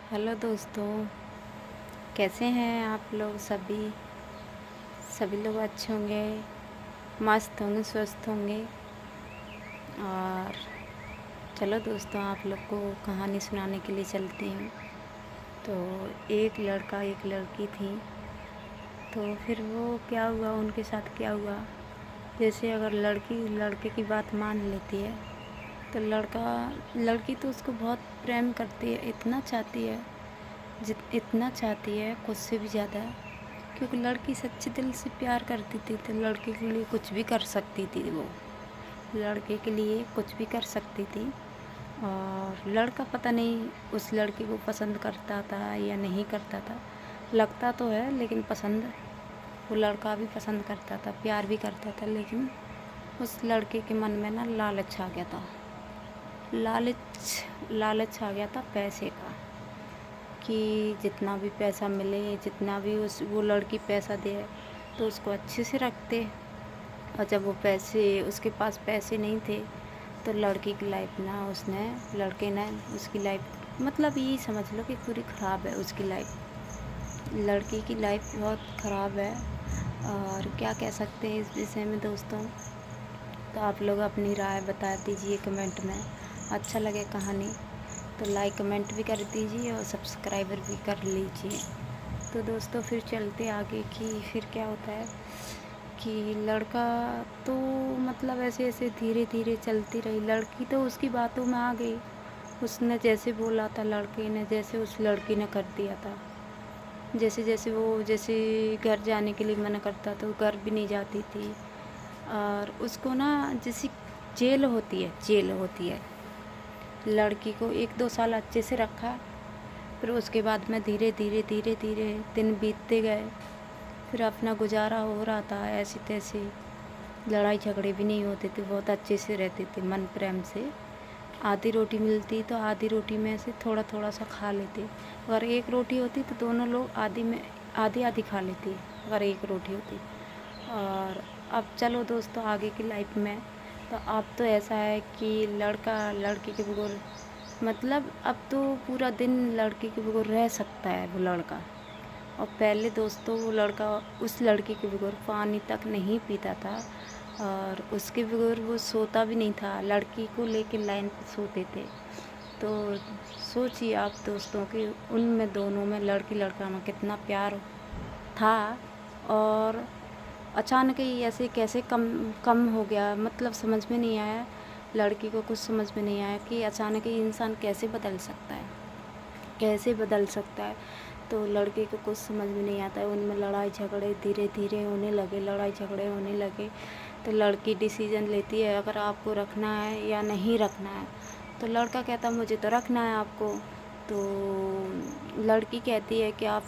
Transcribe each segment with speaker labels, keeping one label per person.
Speaker 1: Hello दोस्तों, कैसे हैं आप लोग? सभी लोग अच्छे होंगे, मस्त होंगे, स्वस्थ होंगे। और चलो दोस्तों, आप लोग को कहानी सुनाने के लिए चलती हूँ। तो एक लड़का एक लड़की थी। तो फिर वो क्या हुआ, उनके साथ क्या हुआ, जैसे अगर लड़की लड़के की बात मान लेती है तो लड़की तो उसको बहुत प्रेम करती है, इतना चाहती है खुद से भी ज़्यादा, क्योंकि लड़की सच्चे दिल से प्यार करती थी। तो लड़के के लिए कुछ भी कर सकती थी, वो लड़के के लिए कुछ भी कर सकती थी। और लड़का पता नहीं उस लड़की को पसंद करता था या नहीं करता था, लगता तो है, लेकिन पसंद वो लड़का भी पसंद करता था, प्यार भी करता था। लेकिन उस लड़के के मन में ना लालच आ गया था। लालच आ गया था पैसे का, कि जितना भी पैसा मिले, जितना भी वो लड़की पैसा दे तो उसको अच्छे से रखते। और जब वो उसके पास पैसे नहीं थे तो लड़की की लाइफ ना लड़के ने उसकी लाइफ, मतलब यही समझ लो कि पूरी ख़राब है उसकी लाइफ। लड़की की लाइफ बहुत ख़राब है। और क्या कह सकते हैं इस विषय में दोस्तों? तो आप लोग अपनी राय बता दीजिए कमेंट में। अच्छा लगे कहानी तो लाइक कमेंट भी कर दीजिए और सब्सक्राइबर भी कर लीजिए। तो दोस्तों फिर चलते आगे कि फिर क्या होता है कि लड़का तो मतलब ऐसे ऐसे धीरे धीरे चलती रही। लड़की तो उसकी बातों में आ गई, उसने जैसे बोला था लड़के ने, जैसे उस लड़की ने कर दिया था। जैसे घर जाने के लिए मना करता तो घर भी नहीं जाती थी। और उसको ना जैसी जेल होती है, लड़की को 1-2 साल अच्छे से रखा। फिर उसके बाद में धीरे धीरे दिन बीतते गए। फिर अपना गुजारा हो रहा था ऐसे तैसे, लड़ाई झगड़े भी नहीं होते थे, बहुत अच्छे से रहते थे मन प्रेम से। आधी रोटी मिलती तो आधी रोटी में से थोड़ा थोड़ा सा खा लेते। अगर एक रोटी होती तो दोनों लोग आधी आधी खा लेती, अगर एक रोटी होती। और अब चलो दोस्तों आगे की लाइफ में, तो अब तो ऐसा है कि लड़का लड़की के बगैर, मतलब अब तो पूरा दिन लड़की के बगैर रह सकता है वो लड़का। और पहले दोस्तों वो लड़का उस लड़की के बगैर पानी तक नहीं पीता था, और उसके बगैर वो सोता भी नहीं था, लड़की को लेके लाइन पे सोते थे। तो सोचिए आप दोस्तों कि उनमें दोनों में, लड़की लड़का में कितना प्यार था। और अचानक ही ऐसे कैसे कम कम हो गया, मतलब समझ में नहीं आया। लड़की को कुछ समझ में नहीं आया कि अचानक ही इंसान कैसे बदल सकता है। तो लड़के को कुछ समझ में नहीं आता है। उनमें लड़ाई झगड़े धीरे धीरे होने लगे। तो लड़की डिसीजन लेती है अगर आपको रखना है या नहीं रखना है। तो लड़का कहता मुझे तो रखना है आपको। तो लड़की कहती है कि आप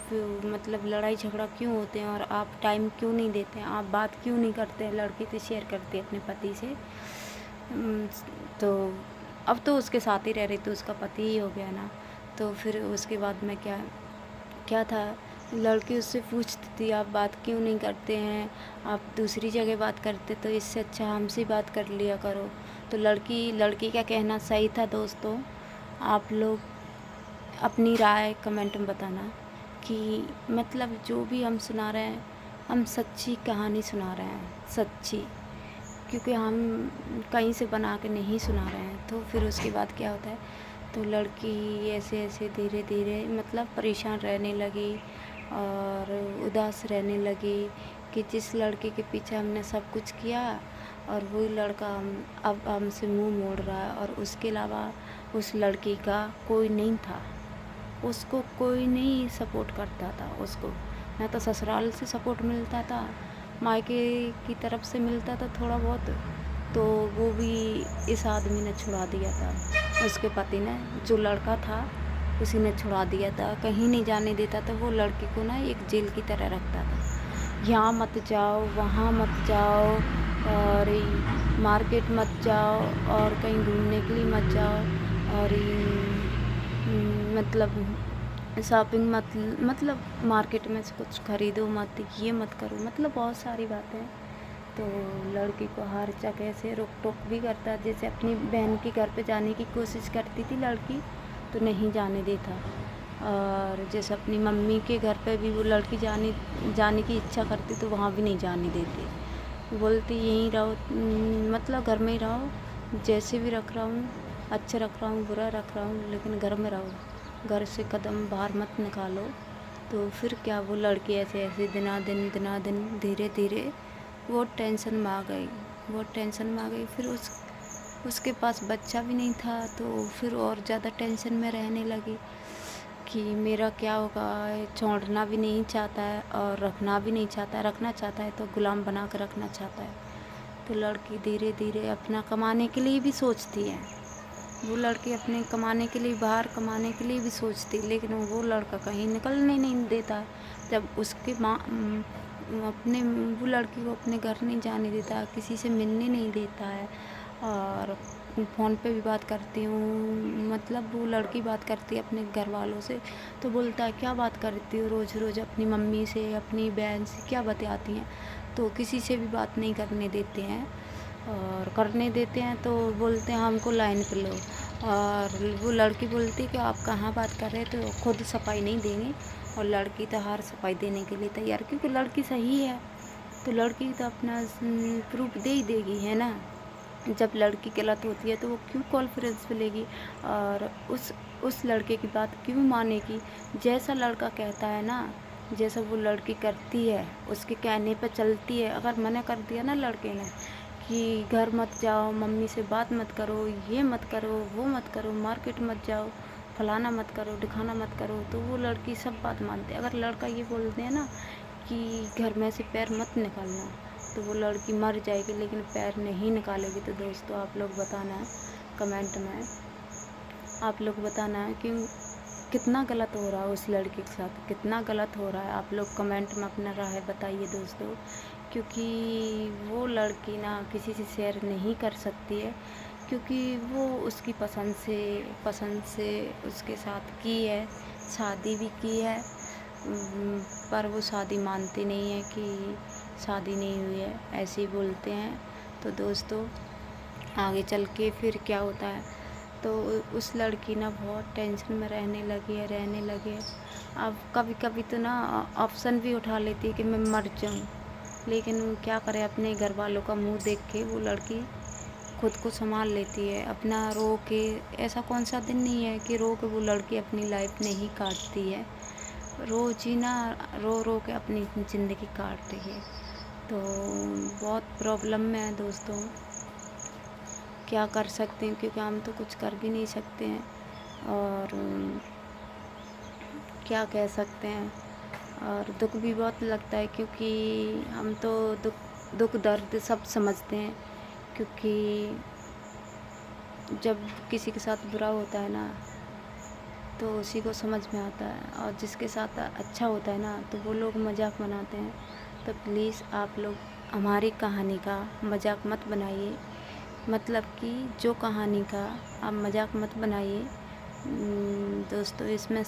Speaker 1: मतलब लड़ाई झगड़ा क्यों होते हैं और आप टाइम क्यों नहीं देते हैं, आप बात क्यों नहीं करते हैं। लड़की तो शेयर करती है अपने पति से। तो अब तो उसके साथ ही रह रही, तो उसका पति ही हो गया ना। तो फिर उसके बाद में क्या क्या था, लड़की उससे पूछती थी आप बात क्यों नहीं करते हैं, आप दूसरी जगह बात करते तो इससे अच्छा हमसे बात कर लिया करो। तो लड़की का कहना सही था दोस्तों। आप लोग अपनी राय कमेंट में बताना कि मतलब जो भी हम सुना रहे हैं, हम सच्ची कहानी सुना रहे हैं, सच्ची, क्योंकि हम कहीं से बना के नहीं सुना रहे हैं। तो फिर उसके बाद क्या होता है, तो लड़की ऐसे ऐसे धीरे धीरे मतलब परेशान रहने लगी और उदास रहने लगी कि जिस लड़के के पीछे हमने सब कुछ किया और वही लड़का अब हमसे मुंह मोड़ रहा है। और उसके अलावा उस लड़की का कोई नहीं था, उसको कोई नहीं सपोर्ट करता था। उसको ना तो ससुराल से सपोर्ट मिलता था, मायके की तरफ से मिलता था थोड़ा बहुत, तो वो भी इस आदमी ने छुड़ा दिया था, उसके पति ने, जो लड़का था उसी ने छुड़ा दिया था। कहीं नहीं जाने देता था, वो लड़की को ना एक जेल की तरह रखता था। यहाँ मत जाओ, वहाँ मत जाओ, और मार्केट मत जाओ, और कहीं घूमने के लिए मत जाओ, और मतलब शॉपिंग मत, मतलब मार्केट में से कुछ ख़रीदो मत, ये मत करो, मतलब बहुत सारी बातें। तो लड़की को हर जगह से रोक टोक भी करता, जैसे अपनी बहन के घर पे जाने की कोशिश करती थी लड़की तो नहीं जाने देता। और जैसे अपनी मम्मी के घर पे भी वो लड़की जाने की इच्छा करती तो वहाँ भी नहीं जाने देती। बोलती यहीं रहो, मतलब घर में ही रहो, जैसे भी रख रहा हूँ, अच्छा रख रहा हूँ, बुरा रख रहा हूँ, लेकिन घर में रहो, घर से कदम बाहर मत निकालो। तो फिर क्या, वो लड़की ऐसे ऐसे दिना दिन धीरे धीरे वो टेंशन में आ गई, बहुत टेंशन में आ गई। फिर उसके पास बच्चा भी नहीं था, तो फिर और ज़्यादा टेंशन में रहने लगी कि मेरा क्या होगा। छोड़ना भी नहीं चाहता है और रखना भी नहीं चाहता है, रखना चाहता है तो गुलाम बना कर रखना चाहता है। तो लड़की धीरे धीरे अपना कमाने के लिए भी सोचती है, वो लड़की अपने कमाने के लिए, बाहर कमाने के लिए भी सोचती, लेकिन वो लड़का कहीं निकलने नहीं देता है। जब उसके अपने वो लड़की को अपने घर नहीं जाने देता, किसी से मिलने नहीं देता है। और फ़ोन पे भी बात करती हूँ, मतलब वो लड़की बात करती है अपने घर वालों से, तो बोलता है क्या बात करती हो रोज़ रोज़ अपनी मम्मी से, अपनी बहन से क्या बताती हैं। तो किसी से भी बात नहीं करने देते हैं, और करने देते हैं तो बोलते हैं हमको लाइन पे लो। और वो लड़की बोलती है कि आप कहाँ बात कर रहे हैं, तो खुद सफाई नहीं देंगे। और लड़की तो हर सफाई देने के लिए तैयार, क्योंकि लड़की सही है, तो लड़की तो अपना प्रूफ दे ही देगी, है ना। जब लड़की गलत होती है तो वो क्यों कॉन्फ्रेंस पे लेगी, और उस लड़के की बात क्यों मानेगी। जैसा लड़का कहता है ना, जैसा वो लड़की करती है, उसके कहने पे चलती है। अगर मना कर दिया ना लड़के ने कि घर मत जाओ, मम्मी से बात मत करो, ये मत करो, वो मत करो, मार्केट मत जाओ, फलाना मत करो, दिखाना मत करो, तो वो लड़की सब बात मानती है। अगर लड़का ये बोलते हैं ना कि घर में से पैर मत निकालना, तो वो लड़की मर जाएगी, लेकिन पैर नहीं निकालेगी। तो दोस्तों आप लोग बताना है कमेंट में, आप लोग बताना है कि कितना गलत हो रहा है उस लड़के के साथ, कितना गलत हो रहा है। आप लोग कमेंट में अपना राय बताइए दोस्तों, क्योंकि वो लड़की ना किसी से शेयर नहीं कर सकती है, क्योंकि वो उसकी पसंद से उसके साथ की है, शादी भी की है, पर वो शादी मानती नहीं है कि शादी नहीं हुई है, ऐसे ही बोलते हैं। तो दोस्तों आगे चल के फिर क्या होता है, तो उस लड़की ना बहुत टेंशन में रहने लगी है। अब कभी कभी तो ना ऑप्शन भी उठा लेती है कि मैं मर जाऊँ, लेकिन क्या करे, अपने घर वालों का मुंह देख के वो लड़की खुद को संभाल लेती है। अपना रो के, ऐसा कौन सा दिन नहीं है कि रो के वो लड़की अपनी लाइफ नहीं काटती है, रोज ही ना रो रो के अपनी ज़िंदगी काट रही है। तो बहुत प्रॉब्लम में है दोस्तों, क्या कर सकते हैं, क्योंकि हम तो कुछ कर भी नहीं सकते हैं, और क्या कह सकते हैं। और दुख भी बहुत लगता है, क्योंकि हम तो दुख दर्द सब समझते हैं, क्योंकि जब किसी के साथ बुरा होता है ना तो उसी को समझ में आता है, और जिसके साथ अच्छा होता है ना तो वो लोग मजाक बनाते हैं। तो प्लीज़ आप लोग हमारी कहानी का मजाक मत बनाइए, मतलब कि जो कहानी का आप मजाक मत बनाइए दोस्तों। इसमें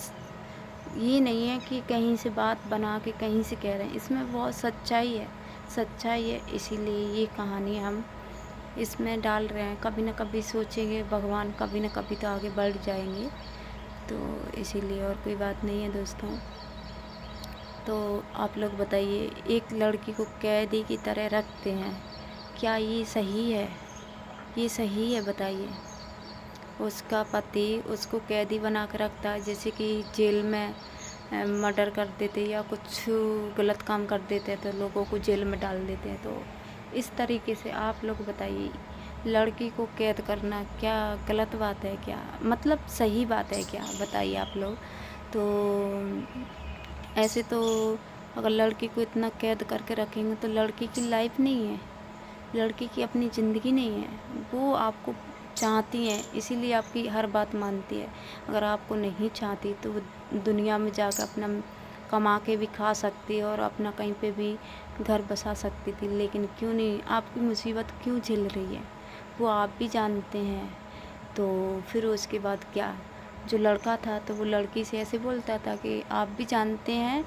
Speaker 1: ये नहीं है कि कहीं से बात बना के कहीं से कह रहे हैं, इसमें बहुत सच्चाई है, इसीलिए ये कहानी हम इसमें डाल रहे हैं। कभी ना कभी सोचेंगे भगवान, कभी ना कभी तो आगे बढ़ जाएंगे, तो इसीलिए, और कोई बात नहीं है दोस्तों। तो आप लोग बताइए, एक लड़की को कैदी की तरह रखते हैं, क्या ये सही है? ये सही है बताइए? उसका पति उसको कैदी बना कर रखता है, जैसे कि जेल में मर्डर कर देते या कुछ गलत काम कर देते हैं तो लोगों को जेल में डाल देते हैं। तो इस तरीके से आप लोग बताइए, लड़की को कैद करना क्या गलत बात है क्या, मतलब सही बात है क्या, बताइए आप लोग। तो ऐसे तो अगर लड़की को इतना कैद करके रखेंगे तो लड़की की लाइफ नहीं है, लड़की की अपनी ज़िंदगी नहीं है। वो आपको चाहती हैं, इसीलिए आपकी हर बात मानती है। अगर आपको नहीं चाहती तो वो दुनिया में जाकर अपना कमा के भी खा सकती है और अपना कहीं पे भी घर बसा सकती थी, लेकिन क्यों नहीं, आपकी मुसीबत क्यों झेल रही है वो आप भी जानते हैं। तो फिर उसके बाद क्या, जो लड़का था तो वो लड़की से ऐसे बोलता था कि आप भी जानते हैं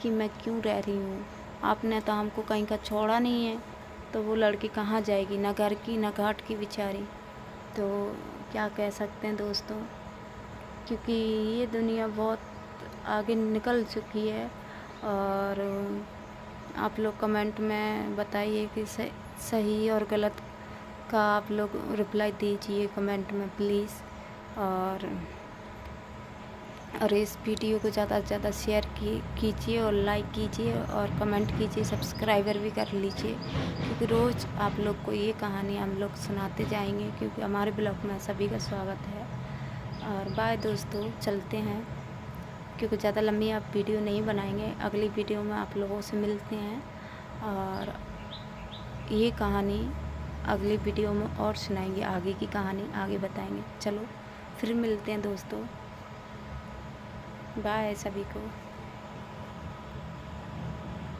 Speaker 1: कि मैं क्यों रह रही हूँ, आपने तो हमको कहीं का छोड़ा नहीं है। तो वो लड़की कहाँ जाएगी, ना घर की ना घाट की बेचारी। तो क्या कह सकते हैं दोस्तों, क्योंकि ये दुनिया बहुत आगे निकल चुकी है। और आप लोग कमेंट में बताइए कि सही और गलत का आप लोग रिप्लाई दीजिए कमेंट में प्लीज़। और इस वीडियो को ज़्यादा से ज़्यादा शेयर कीजिए और लाइक कीजिए और कमेंट कीजिए, सब्सक्राइबर भी कर लीजिए, क्योंकि रोज़ आप लोग को ये कहानी हम लोग सुनाते जाएंगे, क्योंकि हमारे ब्लॉग में सभी का स्वागत है। और बाय दोस्तों, चलते हैं, क्योंकि ज़्यादा लंबी आप वीडियो नहीं बनाएंगे। अगली वीडियो में आप लोगों से मिलते हैं और ये कहानी अगली वीडियो में और सुनाएंगे, आगे की कहानी आगे बताएंगे। चलो फिर मिलते हैं दोस्तों, बाय सभी को।